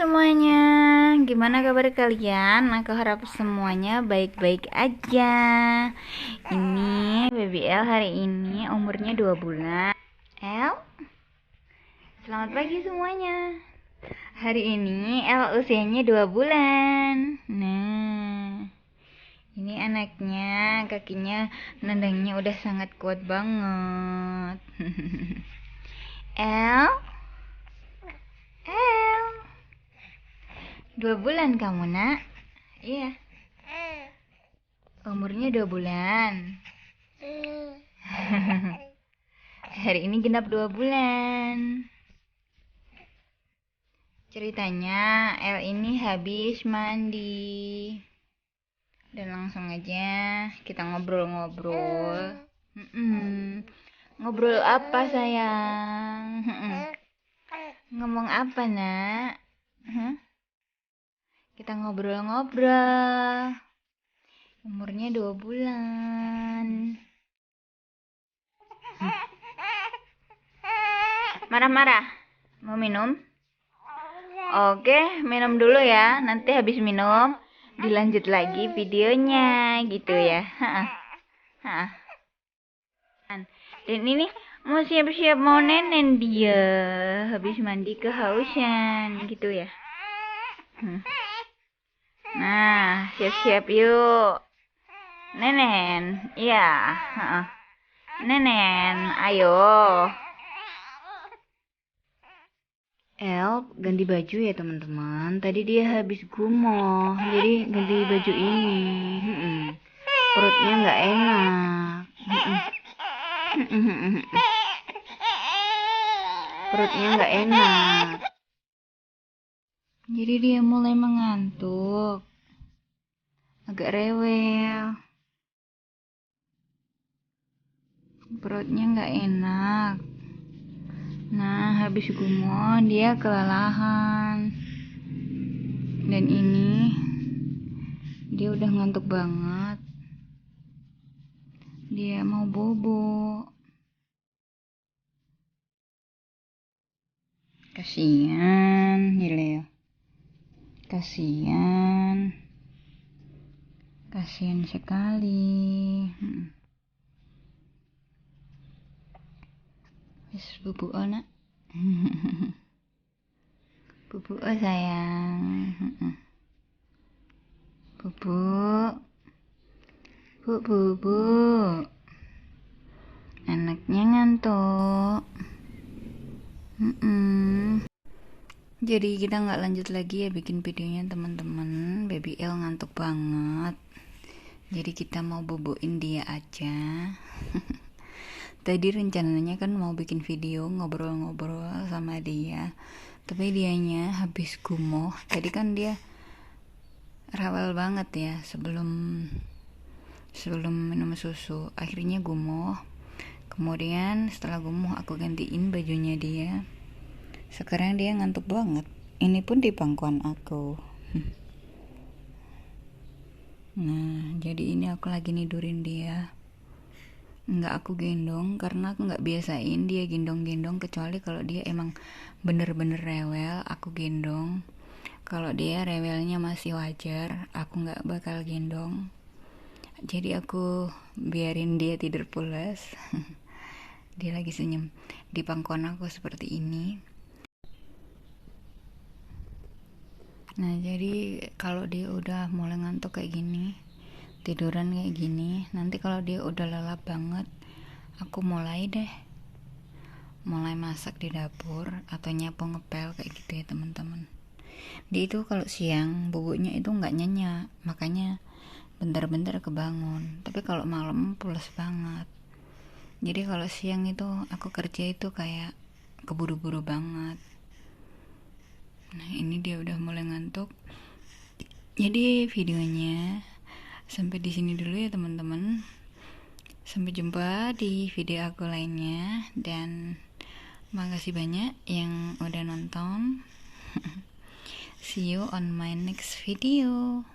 semuanya, gimana kabar kalian? Aku harap semuanya baik-baik aja. Ini baby El hari ini umurnya 2 bulan. El, selamat pagi semuanya. Hari ini El usianya 2 bulan. Nah, ini anaknya, kakinya nendangnya udah sangat kuat banget. El, 2 bulan kamu, nak? Iya. Umurnya 2 bulan. Hari ini genap 2 bulan. Ceritanya, El ini habis mandi. Dan langsung aja kita ngobrol-ngobrol. Ngobrol apa, sayang? Ngomong apa, nak? Kita ngobrol-ngobrol. Umurnya 2 bulan. Marah-marah? Mau minum? Oke, minum dulu ya. Nanti habis minum dilanjut lagi videonya gitu ya. Dan ini mau siap-siap mau nenen dia. Habis mandi kehausan gitu ya. Nah, siap-siap yuk. Nenen, iya. Nenen, ayo. El ganti baju ya teman-teman. Tadi dia habis gumoh, jadi ganti baju ini. Perutnya nggak enak. Perutnya nggak enak. Jadi dia mulai mengantuk. Agak rewel. Perutnya nggak enak. Nah, habis gumoh dia kelelahan. Dan ini dia udah ngantuk banget. Dia mau bobo. Kasihan, Leo. Kasihan. Kasihan sekali. Wis bubu nak. Bubu sayang. Bubu. Bu. Anaknya ngantuk. Jadi kita nggak lanjut lagi ya bikin videonya teman-teman. Baby El ngantuk banget. Jadi kita mau boboin dia aja. Tadi rencananya kan mau bikin video ngobrol-ngobrol sama dia, tapi dianya habis gumoh. Tadi kan dia rewel banget ya sebelum minum susu. Akhirnya gumoh. Kemudian setelah gumoh aku gantiin bajunya dia. Sekarang dia ngantuk banget. Ini pun di pangkuan aku. Nah, jadi ini aku lagi nidurin dia. Nggak aku gendong karena aku nggak biasain dia gendong-gendong, kecuali kalau dia emang bener-bener rewel aku gendong. Kalau dia rewelnya masih wajar, aku nggak bakal gendong. Jadi aku biarin dia tidur pulas. Dia lagi senyum di pangkuan aku seperti ini. Nah, jadi kalau dia udah mulai ngantuk kayak gini, tiduran kayak gini, nanti kalau dia udah lelap banget, aku mulai masak di dapur atau nyapu ngepel kayak gitu ya teman-teman. Dia itu kalau siang bubuknya itu nggak nyenyak, makanya bentar-bentar kebangun. Tapi kalau malam pulas banget. Jadi kalau siang itu aku kerja itu kayak keburu-buru banget. Nah, ini dia udah mulai ngantuk. Jadi videonya sampai di sini dulu ya teman-teman. Sampai jumpa di video aku lainnya, dan makasih banyak yang udah nonton. See you on my next video.